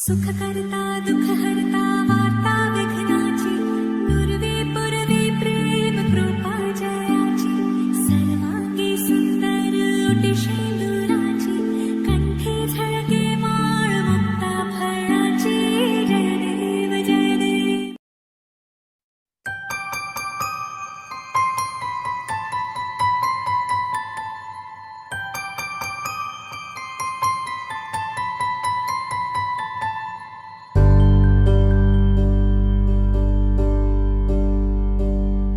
सुखकर्ता दुःखहर्ता वार्ता विघ्नाची नुरवी पुरवी प्रेम कृपा जयाची सर्वांगी सुंदर ओटी शेंदुराची कंठी झळके माळ मुक्ता फळाची जय देव जय देव.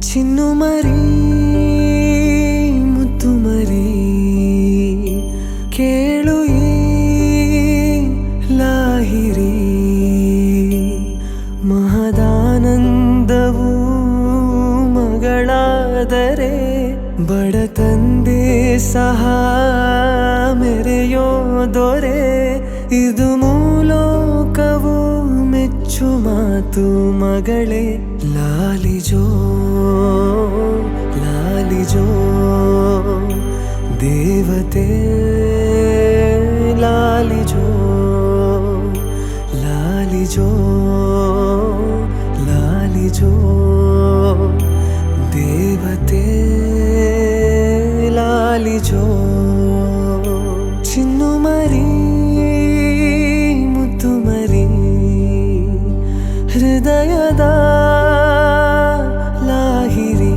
ಚಿನ್ನು ಮರಿ ಮುತ್ತು ಮರಿ ಕೇಳು ಈ ಲಾಹಿರಿ ಮಹದಾನಂದವು ಮಗಳಾದರೆ ಬಡ ತಂದೆ ಸಹ ಮೆರೆಯೋ ದೊರೆ ಇದು ಮೂಲೋಕವು ಮೆಚ್ಚು ಮಾತು ಮಗಳೇ ಲಾಲಿಜೋ ಲಾಲಿಜೋ ದೇವತೆ ಲಾಲಿಜೋ ಲಾಲಿಜೋ ಲಾಲಿಜೋ ದೇವತೆ ಲಾಲಿಜೋ ಚಿನ್ನು ಮರಿ ಮುತ್ತು ಮರಿ ಹೃದಯದ ಲಾಹಿರಿ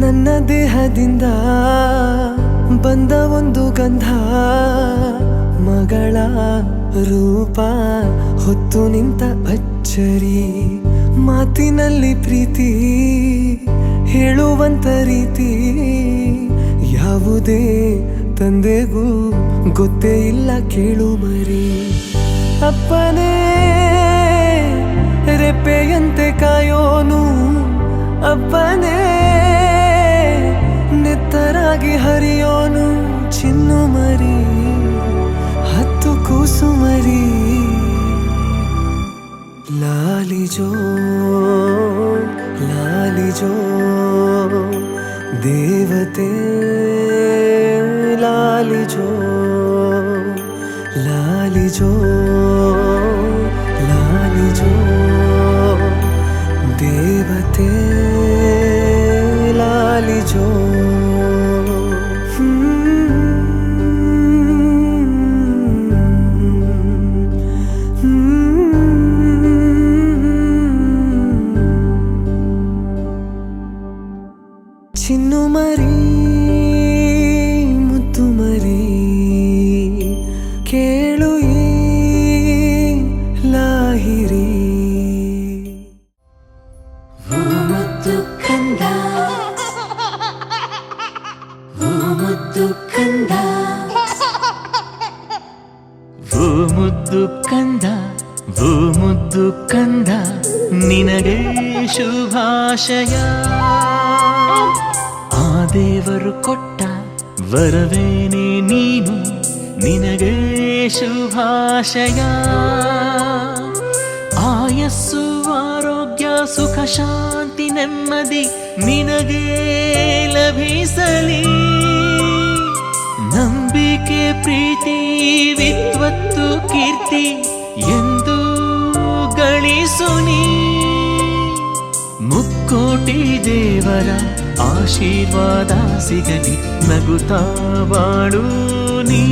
ನನ್ನ ದೇಹದಿಂದ ಬಂದ ಒಂದು ಗಂಧ ಮಗಳ ರೂಪ ಹೊತ್ತು ನಿಂತ ಅಚ್ಚರಿ ಮಾತಿನಲ್ಲಿ ಪ್ರೀತಿ ಹೇಳುವಂತ ರೀತಿ ಯಾವುದೇ ತಂದೆಗೂ ಗೊತ್ತೇ ಇಲ್ಲ ಕೇಳು ಮರಿ ಅಪ್ಪನೇ ರೆಪ್ಪೆಯಂತೆ ಕಾಯೋನು ಅಪ್ಪನೇ ನೆತ್ತರಾಗಿ ಹರಿಯೋನು ಚಿನ್ನು ಮರಿ ಹತ್ತು ಕೂಸು ಮರಿ ಲಾಲಿಜೋ ಲಾಲಿಜೋ ದೇವತೆ ಲಾಲಿಜೋ ಲಾಲಿಜೋ ಲಾಲಿಜೋ ದೇವತೆ ಲಾಲಿಜೋ ಚಿನ್ನು ಮರಿ ಮುತ್ತು ಮರಿ ಕೇಳು ಈ ಲಾಹಿರಿ ಮುದ್ದು ಕಂದ ಮುದ್ದು ಕಂದ ಮುದ್ದು ಕಂದ ಮುದ್ದು ಕಂದ ನಿನಗೆ ಶುಭಾಶಯ ಆ ದೇವರು ಕೊಟ್ಟ ವರವೇನೆ ನೀನು ನಿನಗೆ ಶುಭಾಶಯ ಆಯಸ್ಸು ಆರೋಗ್ಯ ಸುಖ ಶಾಂತಿ ನೆಮ್ಮದಿ ನಿನಗೆ ಲಭಿಸಲಿ ನಂಬಿಕೆ ಪ್ರೀತಿ ವಿದ್ವತ್ತು ಕೀರ್ತಿ ಎಂದು ಗಳಿಸುನಿ ಮುಕ್ಕೋಟಿ ದೇವರ ಆಶೀರ್ವಾದ ಸಿಗಲಿ ನಗುತ್ತಾ ಬಾಳು ನೀ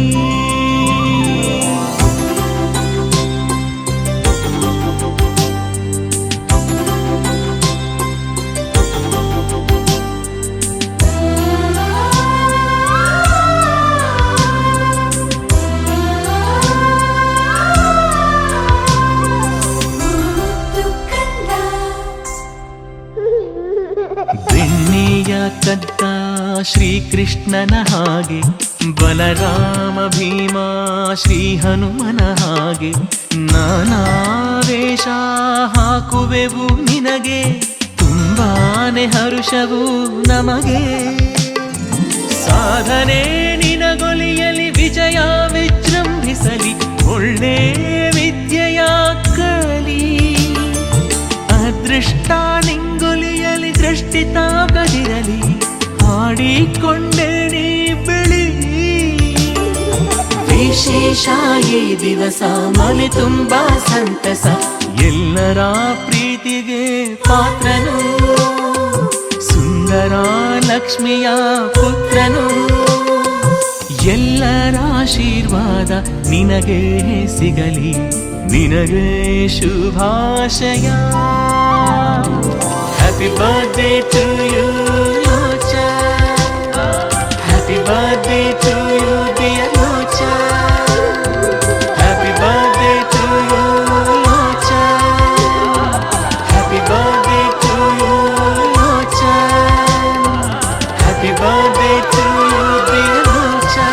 ಬೆಣ್ಣೆಯ ಕದ್ದ ಶ್ರೀಕೃಷ್ಣನ ಹಾಗೆ ಬಲರಾಮ ಭೀಮ ಶ್ರೀ ಹನುಮನ ಹಾಗೆ ನಾನಾ ವೇಷ ಹಾಕುವೆವು ನಿನಗೆ, ತುಂಬಾನೆ ಹರುಷವು ನಮಗೆ. ಸಾಧನೆ ನಿನಗೊಲಿಯಲಿ ವಿಜಯ ವಿಜೃಂಭಿಸಲಿ, ಒಳ್ಳೆ ವಿದ್ಯೆಯ ಕಲಿ. ಅದೃಷ್ಟ ನಿಂಗೊಲಿಯಲಿ ದೃಷ್ಟಿ ತಾಗದಿರಲಿ, ಹಾಡಿಕೊಂಡೆ ನೀ ಬೆಳಿ. ವಿಶೇಷ ಈ ದಿವಸ ಮನೆ ತುಂಬಾ ಸಂತಸ, ಎಲ್ಲರ ಪ್ರೀತಿಗೆ ಪಾತ್ರನು, ಸುಂದರ ಲಕ್ಷ್ಮಿಯ ಪುತ್ರನು. ಎಲ್ಲರ ಆಶೀರ್ವಾದ ನಿನಗೆ ಸಿಗಲಿ, ನಿನಗೆ ಶುಭಾಶಯ. Happy birthday to you Locha, happy birthday to you dear Locha, happy birthday to you Locha, happy birthday to you Locha, happy birthday to you dear Locha.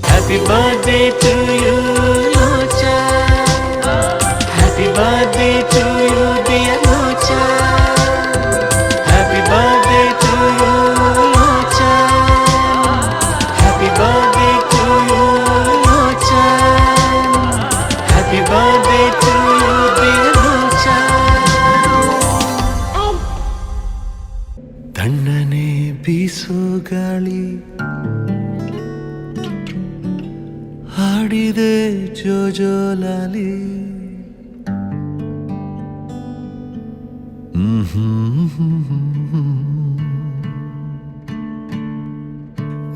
Happy birthday to you, Locha. Happy birthday to you, dear Locha. Happy birthday to you, Locha. Happy birthday to you, Locha. Happy birthday to you, dear Locha. ತಣ್ಣನೆ ಬೀಸೋ ಗಾಳಿ ಹಾಡಿದೆ ಜೋಜೋಲಾಲಿ.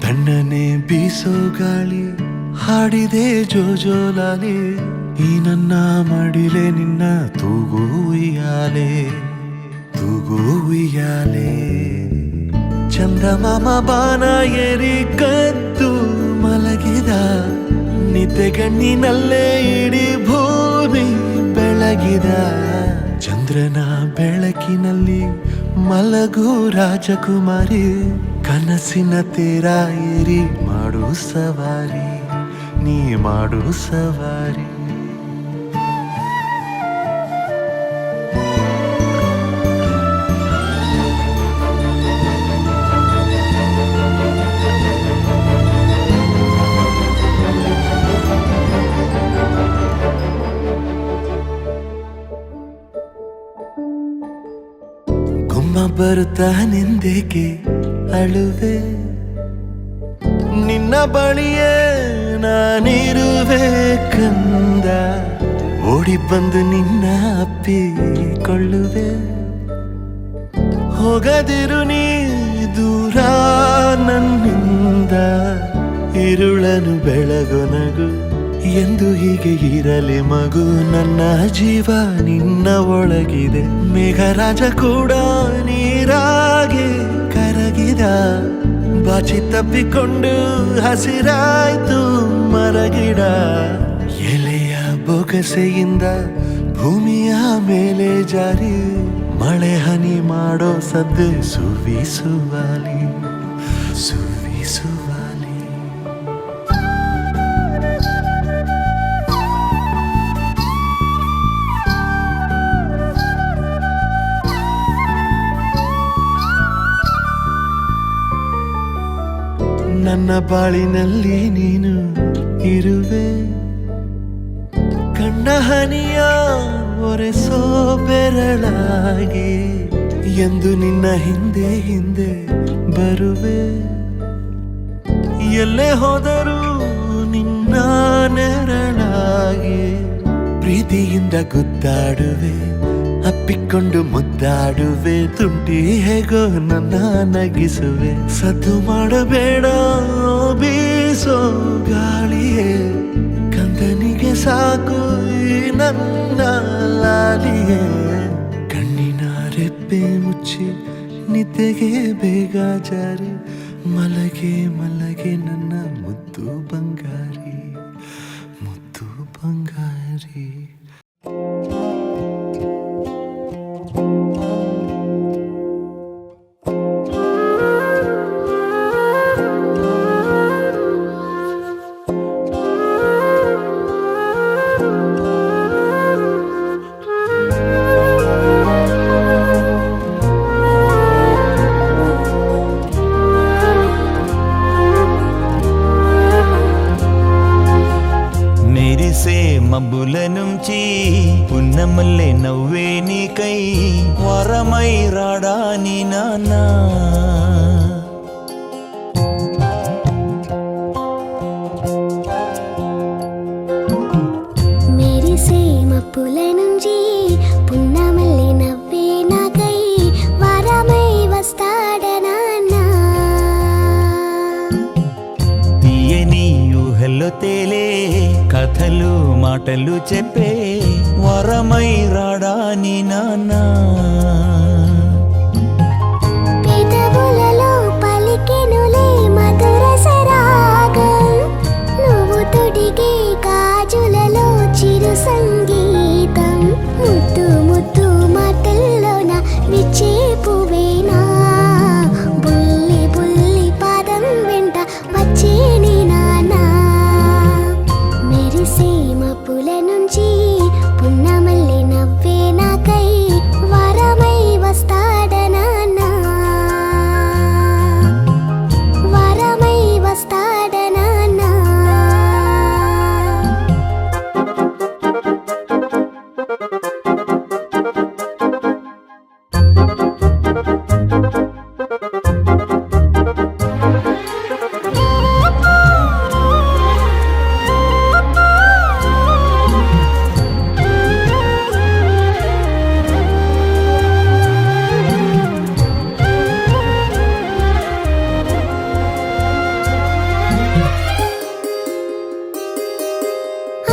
ತಣ್ಣನೆ ಬೀಸೋ ಗಾಳಿ ಹಾಡಿದೆ ಜೋಜೋಲಾಲಿ, ಈ ನನ್ನ ಮಡಿಲೆ ನಿನ್ನ ತೂಗು ಉಯ್ಯಾಲೆ, ತೂಗು ಉಯ್ಯಾಲೆ. ಚಂದಮಾಮ ಬಾನ ಏರಿ ಕದ್ದು ಮಲಗಿದ, ನಿದ್ದೆಗಣ್ಣಿನಲ್ಲೇ ಇಡೀ ಭೂಮಿ ಬೆಳಗಿದ. ಚಂದ್ರನ ಬೆಳಕಿನಲ್ಲಿ ಮಲಗು ರಾಜಕುಮಾರಿ, ಕನಸಿನ ತೇರ ಏರಿ ಮಾಡು ಸವಾರಿ, ನೀ ಮಾಡು ಸವಾರಿ. ಬರುತ್ತಾನೆಂದೇಕೆ ಅಳುವೆ, ನಿನ್ನ ಬಳಿಯೇ ನಾನಿರುವೆ ಕಂದ. ಓಡಿ ಬಂದು ನಿನ್ನ ಅಪ್ಪಿಕೊಳ್ಳುವೆ, ಹೋಗದಿರು ನೀ ದೂರ ನನ್ನಿಂದ. ಇರುಳನು ಬೆಳಗೊನಗು ಎಂದು ಹೀಗೆ ಇರಲಿ ಮಗು, ನನ್ನ ಜೀವ ನಿನ್ನ ಒಳಗಿದೆ. ಮೇಘರಾಜ ಕೂಡ ನೀರಾಗೆ ಕರಗಿದ, ಬಾಚಿ ತಪ್ಪಿಕೊಂಡು ಹಸಿರಾಯ್ತು ಮರಗಿಡ. ಎಲೆಯ ಬೊಗಸೆಯಿಂದ ಭೂಮಿಯ ಮೇಲೆ ಜಾರಿ, ಮಳೆ ಹನಿ ಮಾಡೋ ಸದ್ದು ಸುವಿಸುವಾಲಿ, ಸುವಿಸುವಾಲಿ. ನನ್ನ ಬಾಳಿನಲ್ಲಿ ನೀನು ಇರುವೆ, ಕಣ್ಣ ಹನಿಯ ಒರೆಸೋ ಬೆರಳಾಗಿ. ಎಂದು ನಿನ್ನ ಹಿಂದೆ ಹಿಂದೆ ಬರುವೆ, ಎಲ್ಲೇ ಹೋದರೂ ನಿನ್ನ ನೆರಳಾಗಿ. ಪ್ರೀತಿಯಿಂದ ಗುದ್ದಾಡುವೆ, ಅಪ್ಪಿಕೊಂಡು ಮುದ್ದಾಡುವೆ, ತುಂಟಿ ಹೇಗೋ ನನ್ನ ನಗಿಸುವೆ. ಸದ್ದು ಮಾಡಬೇಡ ಬೀಸೋ ಗಾಳಿಯೇ, ಕಂದ ನನ್ನ ಲಾಲಿಯೇ ಕಣ್ಣಿನ ರೆಪ್ಪೆ ಮುಚ್ಚಿ ನಿದ್ದೆಗೆ ಬೇಗ ಜಾರಿ ಮಲಗೆ ಮಲಗೆ ನನ್ನ ಮುದ್ದು ಬಂಗಾರಿ ಮುದ್ದು ಬಂಗಾರಿ. మెరిసే మబ్బుల నుంచి పున్నమల్లె నవ్వే నీకై వరమై రాడాని నాన్నా. మెరిసే మప్పుల నుంచి పున్నమల్లి నవ్వే నాకై వరమై వస్తాడనాన్నా. తీయని ఊహల్లో తేలే కథలు మాటలు చెప్పే వరమై రాడాని నాన్నా. పెదవులలో పలికెనులే మధుర సరాగం, నువ్వు తొడిగే గాజులలో చిరు సంగీతం. ముద్దు ముద్దు మాటల్లోన విచ్చే పువ్వేనా, బుల్లి బుల్లి పాదం వెంట వచ్చే నీ నాన్నా. మెరిసే మబ్బుల నుంచి పున్నమల్లి నవ్వే నాకై వరమై వస్తాడనాన్నా. వరమై వస్తాడనాన్నా.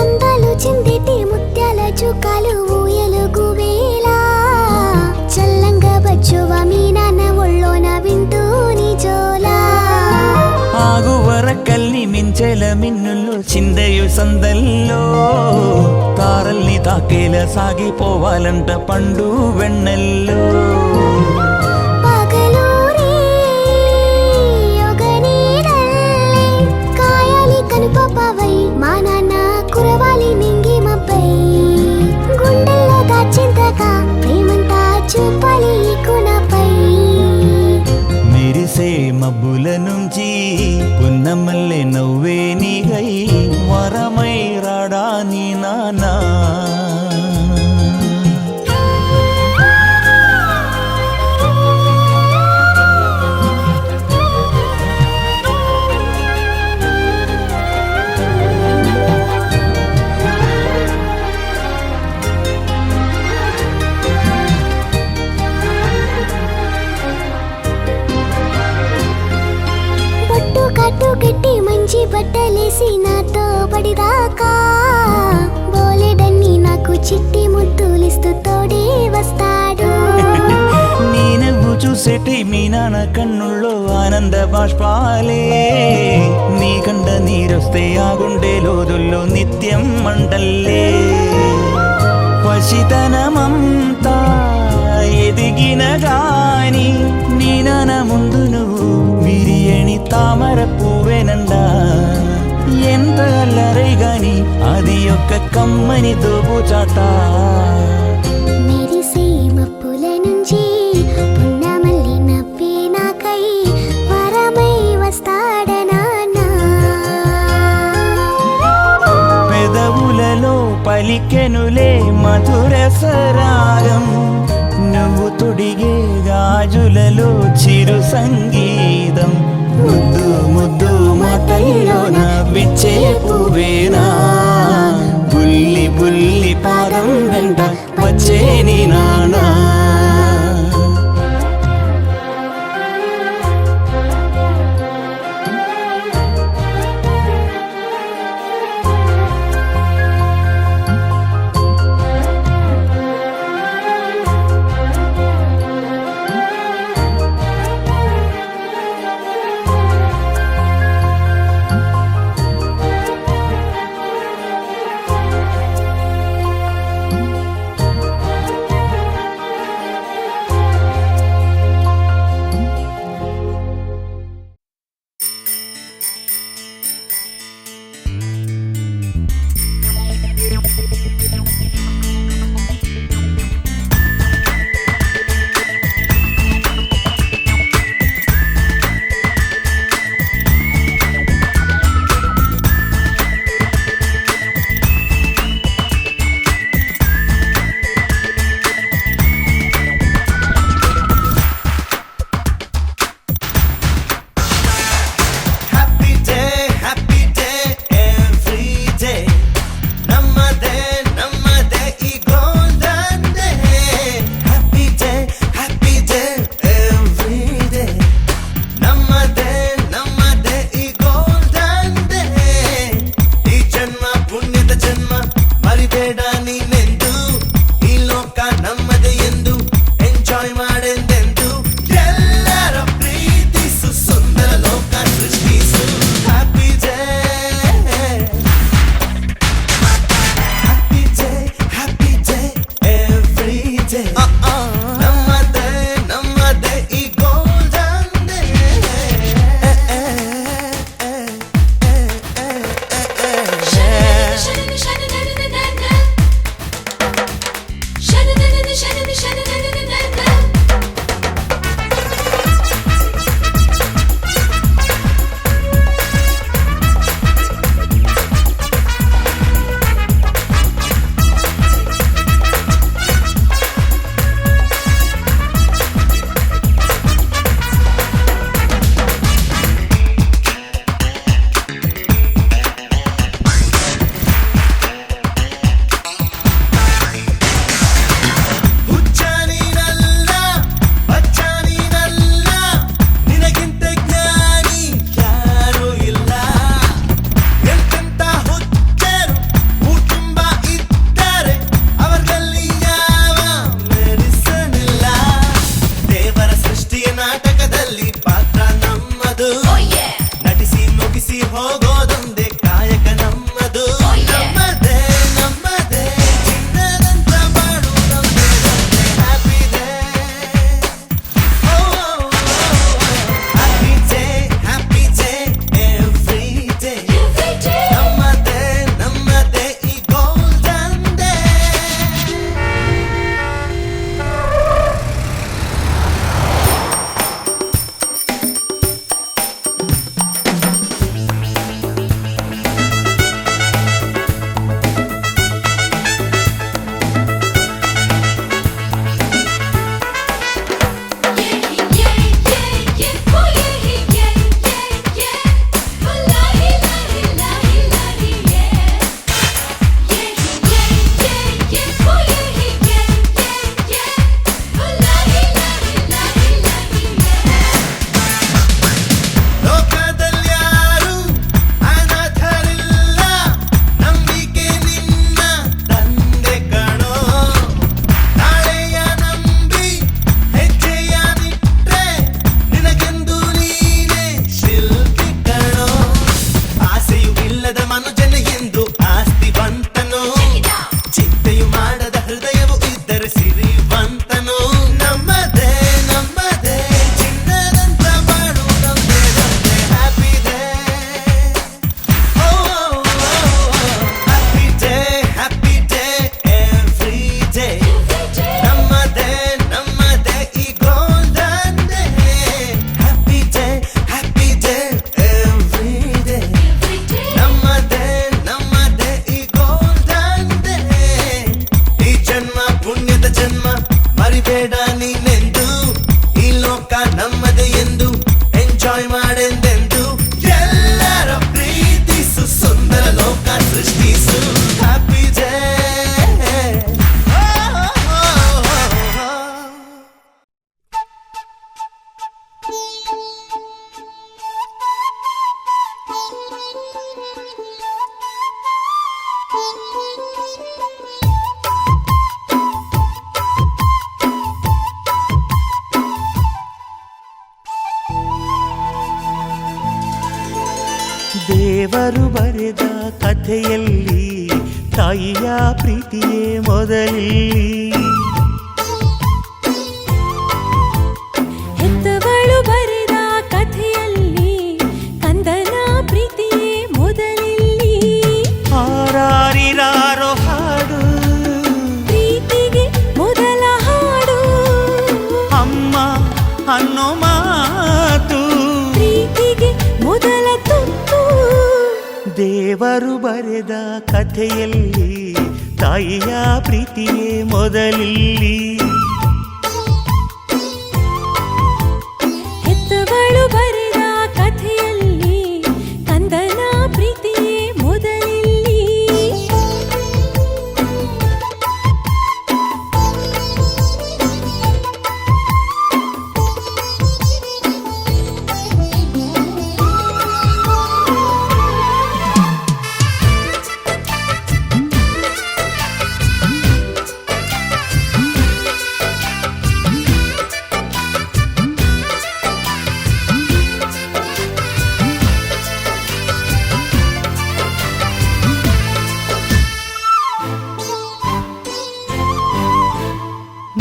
అందాలు చిందిటి ముత్యాల చుక్కలు ఊయలుగు వేళ, చల్లంగా వచ్చువ మీ నాన్న ఒళ్ళోన వింటూ నీ జోలా. ఆగువరకల్ని మించెల మిన్నుల్లో చిందయు సందల్లో తారల్ని తాకేల సాగిపోవాలంట పండు వెన్నెల్లో. పగలూరి ఒక నీడల్లే కాయాలి కనుపపవై మా నాన్న కురవాలి నింగి మబ్బై. గుండెల్లో దాచింతగా ప్రేమంతా చూపాలి ఈ కునపై. మెరిసే మబ్బుల నుంచి పున్నమల్లె నవ్వే నీగై వరమై రాడాని నానా. బొట్టు కట్టు కట్టి మంచి బట్టలేసి నాతో పడిదాకా బోలెడన్ని నాకు చిట్టి ముద్దులిస్తూ తోడే వస్తాడు. నీ నువ్వు చూసేటి మీ నాన్న కన్నుల్లో ఆనంద బాష్పాలే. నీ కంట నీరొస్తే ఆ గుండె లోదుల్లో నిత్యం మంటల్లే. పసితనమంతా ఎదిగిన గాని నీ నాన్న ముందు నువ్వు విరియని తామర పువ్వేనండా. ఎంత అల్లరై గాని అది ఒక్క కమ్మని దోబుచాట. మెరిసే మప్పుల నుంచి పున్నమల్లి నవ్వే నాకై వరమై వస్తాడనాన్నా. పెదవులలో పలికెనులే మధుర సరాగం, నువ్వు తొడిగే గాజులలో చిరు సంగీతం. ముద్దు ముద్దు మాటల్లోన విచ్చే పువ్వేనా, బుల్లి బుల్లి పాదం వెంట వచ్చే నీ నానా. ಹೋಗೋದೊಂದೇ ಕಾಯಕ ನಮ್ಮದು. ನಮ್ಮದೇ ನಮ್ಮದೇ ಚಿನ್ನದಂತ ಬಾಳು ನಮ್ಮದೇ happy day. Happy day happy day every day. ನಮ್ಮದೇ ನಮ್ಮದೇ ಈ ಗೋಲ್ಡನ್ ಡೇ. ಲೋಕದಲ್ಯಾರು ಅನಾಥರಿಲ್ಲ, ನಂಬಿಕೆ ನಿನ್ನ ತಂದೆ ಕಣೋ. ನಾಳೆಯ ನಂಬಿ ಹೆಜ್ಜೆಯ ನಿಟ್ರೆ ನಿನಗೆಂದು ನೀನೆ ಶಿಲ್ಪಿ ಕಣೋ. ಆಸೆಯು ಇಲ್ಲದ ಮನುಜನ ಎಂದು ಆಸ್ತಿವಂತನು, ಚಿಂತೆಯು ಮಾಡದ ಹೃದಯವು ಇದ್ದರೆ ಸಿರಿವಂತನು. ನಮ್ಮದೇ ನಮ್ಮದೇ ಚಿನ್ನದಂತ ಬಾಳು ನಮ್ಮದೇ happy day. Happy day happy day every day. ನಮ್ಮದೇ ನಮ್ಮದೇ ಈ golden day. Happy day happy day every day. ನಮ್ಮದೇ ನಮ್ಮದೇ ಈ ಗೋಲ್ಡನ್ ಡೇ. ಈ ಜನ್ಮ ಪುಣ್ಯದ ಜನ್ಮ ಮರಿಬೇಡ ನೀನೆಂದು, ಈ ಲೋಕ ನಮ್ಮದೇ ಎಂದು ಎಂಜಾಯ್ ಮಾಡೆಂದೆಂದು. ಎಲ್ಲರ ಪ್ರೀತಿಸು, ಸುಂದರ ಲೋಕ ಸೃಷ್ಟಿಸು. Happy day. ದೇವರು ಬರೆದ ಕಥೆಯಲ್ಲಿ ತಾಯಿಯ ಪ್ರೀತಿಯೇ ಮೊದಲಿಲ್ಲಿ. ಹೆತ್ತವಳು ಬರೆದ ಕಥೆಯಲ್ಲಿ ಕಂದನ ಪ್ರೀತಿಯೇ ಮೊದಲಿಲ್ಲಿ. ಹಾರಾರಿರಾರೋ ಹಾಡು ಪ್ರೀತಿಗೆ ಮೊದಲ ಹಾಡು, ಅಮ್ಮ ಅನ್ನೋ ಮಾತು ಪ್ರೀತಿಗೆ ಮೊದಲ ತುತ್ತು. ದೇವರು ಬರೆದ ಕಥೆಯಲ್ಲಿ ತಾಯಿಯ ಪ್ರೀತಿಯೇ ಮೊದಲಿಲ್ಲಿ. ಹೆತ್ತವಳು ಬರೆದ ಕಥೆಯಲ್ಲಿ ಕಂದನ ಪ್ರೀತಿಯೇ ಮೊದಲಿಲ್ಲಿ.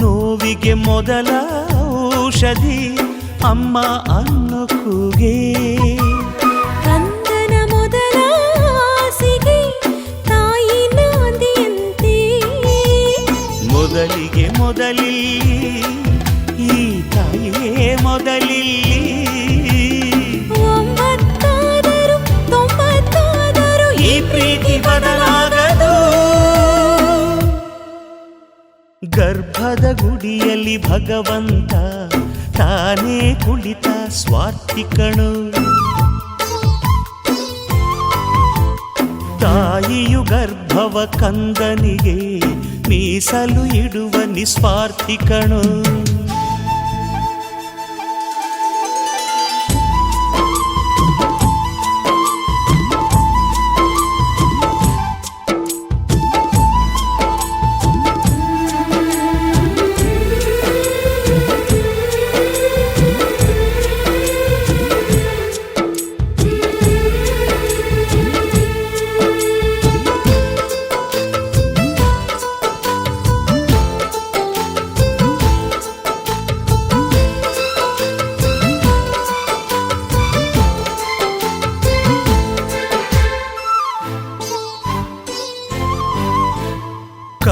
ನೋವಿಗೆ ಮೊದಲ ಔಷಧಿ ಅಮ್ಮ ಅನ್ನೋ ಕೂಗೆ. ಕಂದನ ಮೊದಲ ಆಸೆಗೆ ತಾಯಿ ನಾಂದಿಯಂತೆ. ಮೊದಲಿಗೆ ಮೊದಲಿಲ್ಲಿ ಈ ತಾಯಿಯೇ ಮೊದಲಿಲ್ಲಿ. 9 90 ಈ ಪ್ರೀತಿ ಬದಲಾಗದು. ಗರ್ಭದ ಗುಡಿಯಲ್ಲಿ ಭಗವಂತ ತಾನೇ ಕುಳಿತ ಸ್ವಾರ್ಥಿ ಕಣು. ತಾಯಿಯು ಗರ್ಭವ ಕಂದನಿಗೆ ಮೀಸಲು ಇಡುವ ನಿಸ್ವಾರ್ಥಿ ಕಣು.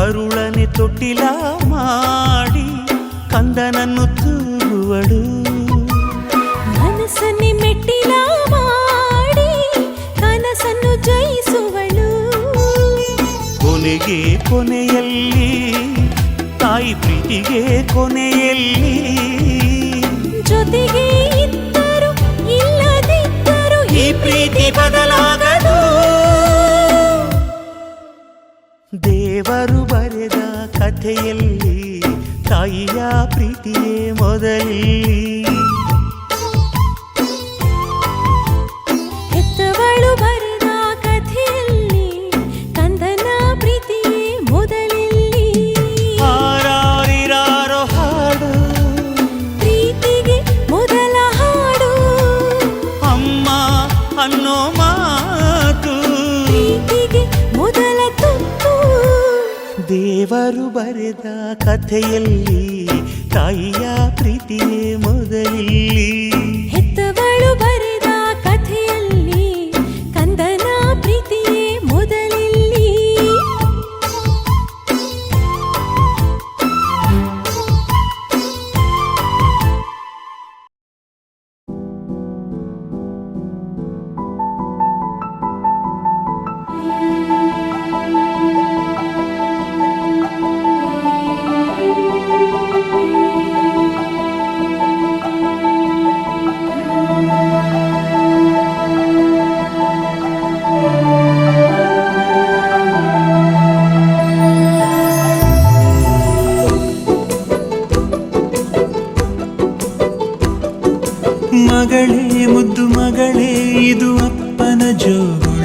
ಕರುಳನೆ ತೊಟ್ಟಿಲ ಮಾಡಿ ಕಂದನನ್ನು ತೂಗುವಳು. ಮನಸ್ಸನ್ನೇ ಮೆಟ್ಟಿಲ ಮಾಡಿ ಕನಸನ್ನು ಜಯಿಸುವಳು. ಕೊನೆಗೆ ಕೊನೆಯಲ್ಲಿ ತಾಯಿ ಪ್ರೀತಿಗೆ ಕೊನೆಯಲ್ಲಿ ಜೊತೆಗೆ ಇದ್ದರು ಇಲ್ಲದಿದ್ದರು ಈ ಪ್ರೀತಿ ಬದಲಾಗದು. ದೇವರು ಬರೆದ ಕಥೆಯಲ್ಲಿ ತಾಯಿಯ ಪ್ರೀತಿಯೇ ಮೊದಲಿ. ಹೆತ್ತವಳು ಬರೆದ ಕಥೆಯಲ್ಲಿ ಕಂದನ ಪ್ರೀತಿಯೇ ಮೊದಲಿಲ್ಲಿ. ಹಾರಾರಿರಾರೋ ಹಾಡು ಪ್ರೀತಿಗೆ ಮೊದಲ ಹಾಡು. ಅಮ್ಮ ಅನ್ನೋ ಮಾತು ಪ್ರೀತಿಗೆ ಮೊದಲ ತುತ್ತು. ದೇವರು ಬರೆದ ಕಥೆಯಲ್ಲಿ ತಾಯಿಯ ಪ್ರೀತಿಯೇ ಮೊದಲಿಲ್ಲಿ. ಹೆತ್ತವಳು ಬರೆದ ಕಥೆಯಲ್ಲಿ ಕಂದನ ಪ್ರೀತಿಯೇ ಮೊದಲಿಲ್ಲಿ. ಮಗಳೇ ಮುದ್ದು ಮಗಳೇ ಇದು ಅಪ್ಪನ ಜೋಗುಳ.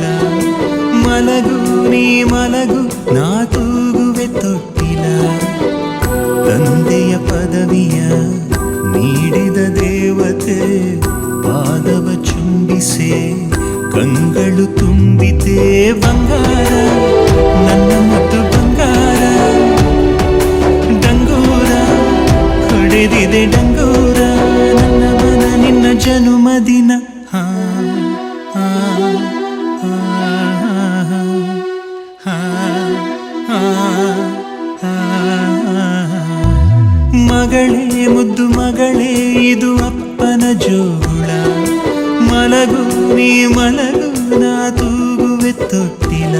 ಮಲಗು ನೀ ಮಲಗು ನಾ ತೂಗುವೆ ತೊಟ್ಟಿಲ. ತಂದೆಯ ಪದವಿಯ ನೀಡಿದ ದೇವತೆ ಪಾದವ ಚುಂಬಿಸೆ ಕಂಗಳು ತುಂಬಿತೆ. ಬಂಗಾರ ನನ್ನ ಮುದ್ದು ಬಂಗಾರ. ಡಂಗೂರ ಹೊಡೆದಿದೆ ಡಂಗೂರ ನನ್ನ ಮನ ನಿನ್ನ ಜನುಮದಿನ. ಹಾ ಹಾ ಹಾ ಹಾ ಹಾ. ಮಗಳೇ ಮುದ್ದು ಮಗಳೇ ಇದು ಅಪ್ಪನ ಜೋಗುಳ. ಮಲಗು ನೀ ಮಲಗು ನಾ ತೂಗುವೆ ತೊಟ್ಟಿಲ.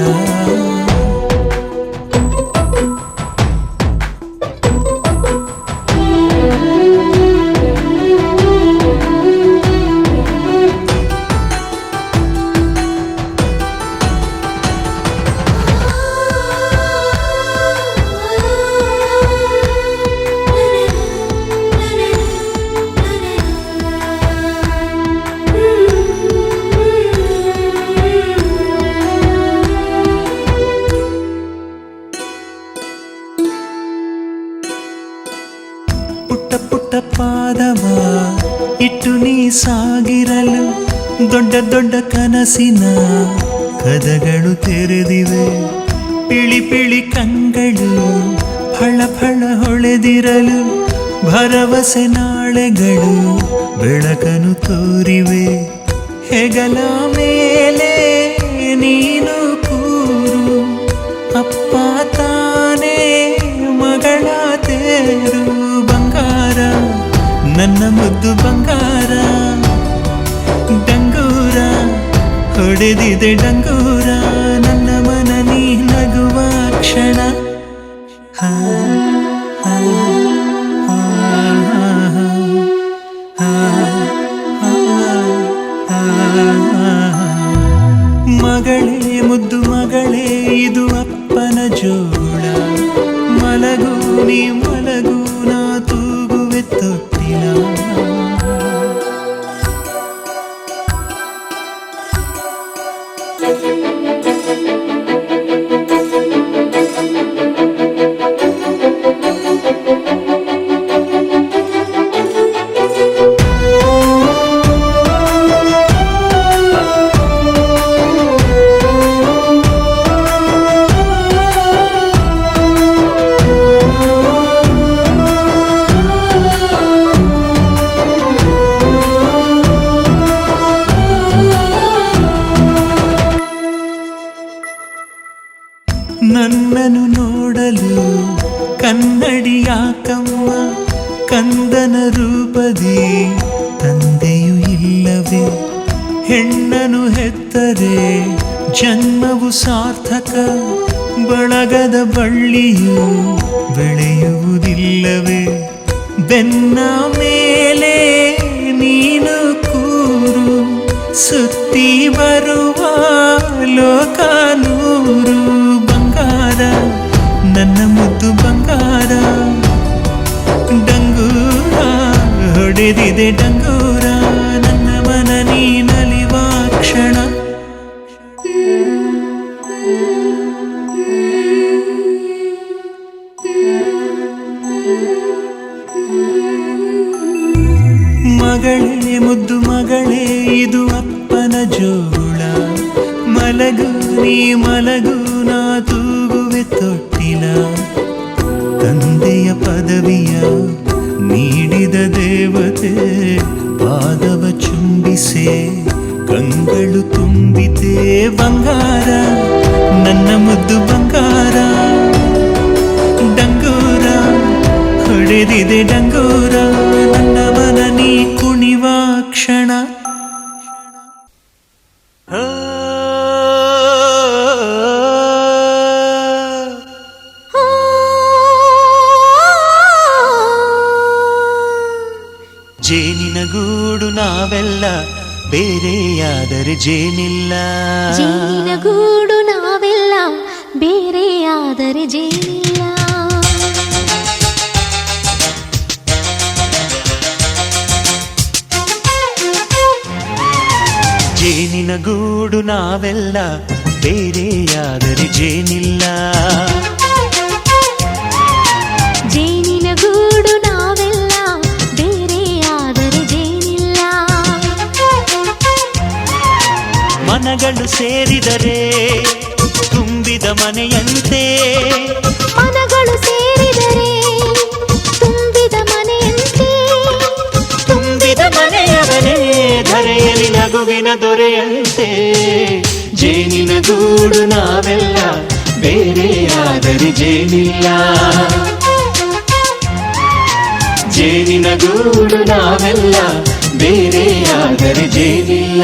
ಪುಟ್ಟ ಪುಟ್ಟ ಪಾದವ ಇಟ್ಟು ನೀ ಸಾಗಿರಲು ದೊಡ್ಡ ದೊಡ್ಡ ಕನಸಿನ ಕದಗಳು ತೆರೆದಿವೆ. ಪಿಳಿ ಪಿಳಿ ಕಂಗಳು ಫಳ ಫಳ ಹೊಳೆದಿರಲು ಭರವಸೆ ನಾಳೆಗಳು ಬೆಳಕನು ತೋರಿವೆ. ಹೆಗಲ ಮೇಲೆ ನೀನು ಕೂರು ಅಪ್ಪ ತಾನೇ ಮಗಳ ತೇರು. ಬಂಗಾರ ನನ್ನ ಮುದ್ದು ಬಂಗಾರ. ಡಂಗೂರ ಹೊಡೆದಿದೆ ಡಂಗೂರ ನನ್ನ ಮನ ನೀ ನಗುವ ಕ್ಷಣ. ಹಾ ಹಾ ಹಾ ಹಾ ಹಾ. ಮಗಳೇ ಮುದ್ದು ಮಗಳೇ ಇದು ಅಪ್ಪನ ಜೋಳ. ಮಲಗು ನೀ ಮಲಗು ನಾ ತೂಗುವೆ ತೊಟ್ಟಿಲ. ನನ್ನನ್ನು ನೋಡಲು ಕನ್ನಡಿಯಾಕಮ್ಮ ಕಂದನ ರೂಪದಿ ತಂದೆಯೂ ಇಲ್ಲವೇ ಹೆಣ್ಣನು ಹೆತ್ತರೆ ಜನ್ಮವು ಸಾರ್ಥಕ ಬಳಗದ ಬಳ್ಳಿಯು ಬೆಳೆಯುವುದಿಲ್ಲವೇ ಬೆನ್ನ ಮೇಲೆ ನೀನು ಕೂರು ಸುತ್ತಿ ಬರುವ ಲೋಕ ನೂರು ಬಂಗಾರ ನನ್ನ ಮುದ್ದು ಬಂಗಾರ ಡಂಗೂರ ಹೊಡೆದಿದೆ ಡಂಗೂರ ನನ್ನ ಮನ ನೀನಲಿವ ಕ್ಷಣ ಮಗಳೇ ಮುದ್ದು ಮಗಳೇ ಇದು ಅಪ್ಪನ ಜೋಳ ಮಲಗು ನೀ ಮಲಗು ನಾ ತೂಗುವೆ ತೊಟ್ಟಿಲ ತಂದೆಯ ಪದವಿಯ ನೀಡಿದ ದೇವತೆ ಪಾದವ ಚುಂಬಿಸೆ ಕಂಗಳು ತುಂಬಿತೆ ಬಂಗಾರ ನನ್ನ ಮುದ್ದು ಬಂಗಾರ ಡಂಗೂರ ಹೊಡೆದಿದೆ ಡಂಗೂರ ನನ್ನ ಮನ ನೀ ಕುಣಿವ ಕ್ಷಣ ಜೇನಿನ ಗೂಡು ನಾವೆಲ್ಲ ಬೇರೆಯಾದರೆ ಜೇನಿಲ್ಲ ಜೇನಿನ ಗೂಡು ನಾವೆಲ್ಲ ಬೇರೆಯಾದರೆ ಜೇನಿಲ್ಲ ಜೇನಿನ ಗೂಡು ನಾವೆಲ್ಲ ಬೇರೆಯಾದರೆ ಜೇನಿಲ್ಲ ಜೇನಿನ ಗೂಡು ನಾವೆಲ್ಲ ಬೇರೆಯಾದರೆ ಜೇನಿಲ್ಲ ಮನಗಳು ಸೇರಿದರೆ ತುಂಬಿದ ಮನೆಯಂತೆ ಮನಗಳು ಸೇರಿದರೆ ತುಂಬಿದ ಮನೆಯಂತೆ ತುಂಬಿದ ಮನೆಯವನೇ ಧರೆಯಲ್ಲಿ ನಗುವಿನ ದೊರೆಯಂತೆ ಜೇನಿನ ಗೂಡು ನಾವೆಲ್ಲ ಬೇರೆಯಾದರೆ ಜೇನಿಲ್ಲ ಜೇನಿನ ಗೂಡು ನಾವೆಲ್ಲ ಬೇರೆಯಾದರೆ ಜೇನಿಲ್ಲ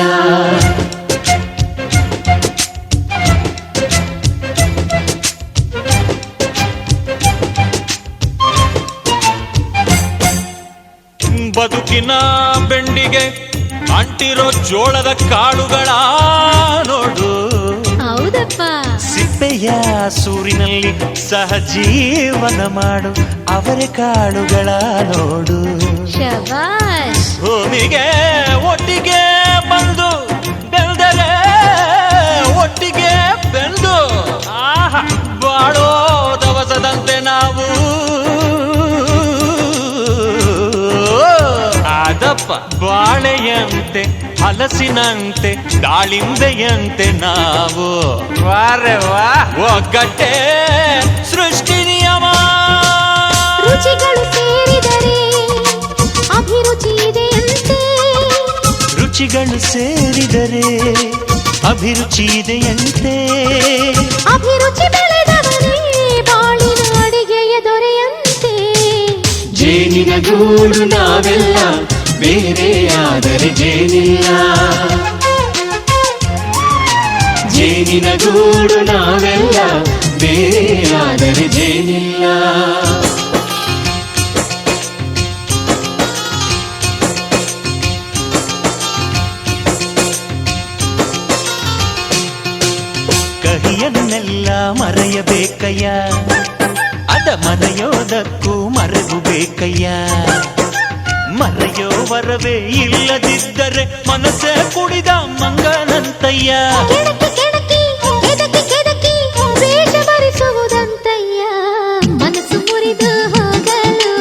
ಬದುಕಿನ ಬೆಂಡಿಗೆ ಅಂಟಿರೋ ಜೋಳದ ಕಾಳುಗಳ ನೋಡು ಹೌದಪ್ಪ ಸಿಪ್ಪೆಯ ಸೂರಿನಲ್ಲಿ ಸಹಜೀವನ ಮಾಡು ಅವರೆ ಕಾಳುಗಳ ನೋಡು ಶಬಾಷ್ ಭೂಮಿಗೆ ಒಟ್ಟಿಗೆ ಬಂದು ಬೆಳೆದರೆ ಒಟ್ಟಿಗೆ ಬೆಂದು ಆಹಾ ಬಾಳೋ ದವಸದಂತೆ ನಾವು ಅದಪ್ಪ ಬಾಳೆಯಂತೆ ಹಲಸಿನಂತೆ ದಾಳಿಂಬೆಯಂತೆ ನಾವು ವಾರೆ ವಾ ಒಗ್ಗಟ್ಟೆ ಸೃಷ್ಟಿ ನಿಯಮ ರುಚಿಗಳು ಸೇರಿದರೆ ಅಭಿರುಚಿ ಇದೆಯಂತೆ ರುಚಿಗಳು ಸೇರಿದರೆ ಅಭಿರುಚಿ ಇದೆಯಂತೆ ಅಭಿರುಚಿ ಬೆಳೆದವನೇ ಬಾಳಿನ ಅಡಿಗೆಯ ದೊರೆಯಂತೆ ಜೇನಿನ ಗೂಡು ನಾವೆಲ್ಲ ಬೇರೆಯಾದರೆ ಜೇನಿಲ್ಲ ಜೇನಿನ ಗೂಡು ನಾವೆಲ್ಲ ಬೇರೆಯಾದರೆ ಜೇನಿಲ್ಲ ಕಹಿಯನ್ನೆಲ್ಲ ಮರೆಯಬೇಕಯ್ಯ ಅದ ಮನೆಯೋದಕ್ಕೂ ಮರೆವು ಬೇಕಯ್ಯ ಮರೆಯೋ ವರವೇ ಇಲ್ಲದಿದ್ದರೆ ಮನಸ್ಸೇ ಕುಡಿದ ಮಂಗನಂತಯ್ಯ ಕೆಣಕಿ ಕೆಣಕಿ ಕೆದಕಿ ಕೆದಕಿ ವೇಷ ಭರಿಸುವುದಂತಯ್ಯ ಮನಸ್ಸು ಮುರಿದು ಹೋಗಲು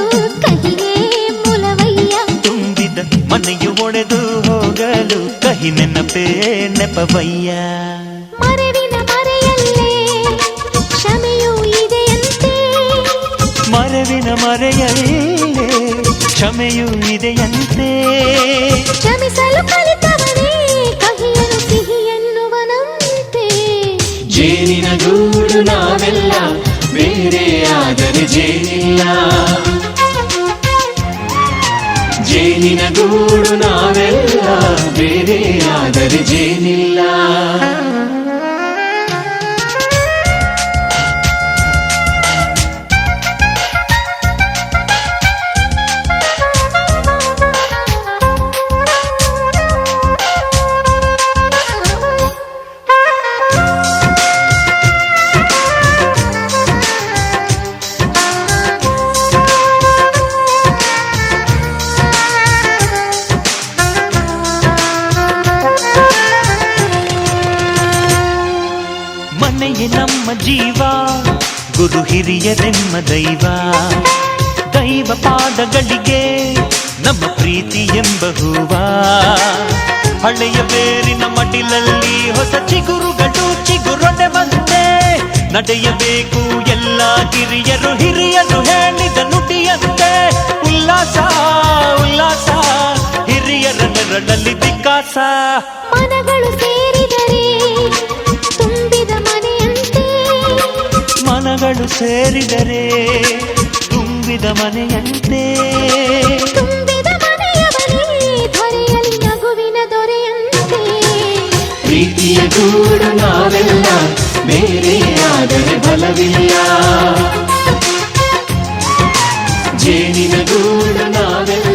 ಕಹಿಯೇ ಮೂಲವಯ್ಯ ತುಂಬಿದ ಮನೆಯು ಒಡೆದು ಹೋಗಲು ಕಹಿ ನೆನಪೇ ನೆಪವಯ್ಯ ಮರೆವಿನ ಮರೆಯಲ್ಲೇ ಕ್ಷಮೆಯೂ ಇದೆಯಂತೆ ಮರೆವಿನ ಮರೆಯಲ್ಲೇ ಕ್ಷಮೆಯೂ ಇದೆಯಂತೆ ಕ್ಷಮಿಸಲು ಕಲಿತವನೇ ಕಹಿಯನ್ನು ಸಿಹಿ ಎನ್ನುವನಂತೆ ಜೇನಿನ ಗೂಡು ನಾವೆಲ್ಲ ಬೇರೆ ಆದರೆ ಜೇನಿಲ್ಲ ಜೇನಿನ ಗೂಡು ನಾವೆಲ್ಲ ಬೇರೆ ಆದರೆ ಜೇನಿಲ್ಲ ಮನೆಯೇ ನಮ್ಮ ಜೀವ ಗುರು ಹಿರಿಯರೆಮ್ಮ ದೈವ ದೈವ ಪಾದಗಳಿಗೆ ನಮ್ಮ ಪ್ರೀತಿ ಎಂಬ ಹೂವ ಹಳೆಯ ಬೇರಿನ ಮಡಿಲಲ್ಲಿ ಹೊಸ ಚಿಗುರುಗಳು ಚಿಗುರೊಡೆ ಬಂದೆ ನಡೆಯಬೇಕು ಎಲ್ಲ ಕಿರಿಯರು ಹಿರಿಯರು ಹೇಳಿದ ನುಡಿಯಂತೆ ಉಲ್ಲಾಸ ಉಲ್ಲಾಸ ಹಿರಿಯರ ನೆರಳಲ್ಲಿ ವಿಕಾಸ ಮನಗಳು ಸೇರಿದರೆ ತುಂಬಿದ ಮನೆಯಂತೆ ಮನಗಳು ಸೇರಿದರೆ ತುಂಬಿದ ಮನೆಯಂತೆ ತುಂಬಿದ ಮನೆಯ ಬಳಿ ಧರೆಯಲ್ಲಿ ನಗುವಿನ ದೊರೆಯಂತೆ ಪ್ರೀತಿಯ ಗೂಡು ನಾವೆಲ್ಲ ಬೇರೆ ಆದರೆ ಬಲವಿಲ್ಲ ಜೇನಿನ ಗೂಡು ನಾವೆಲ್ಲ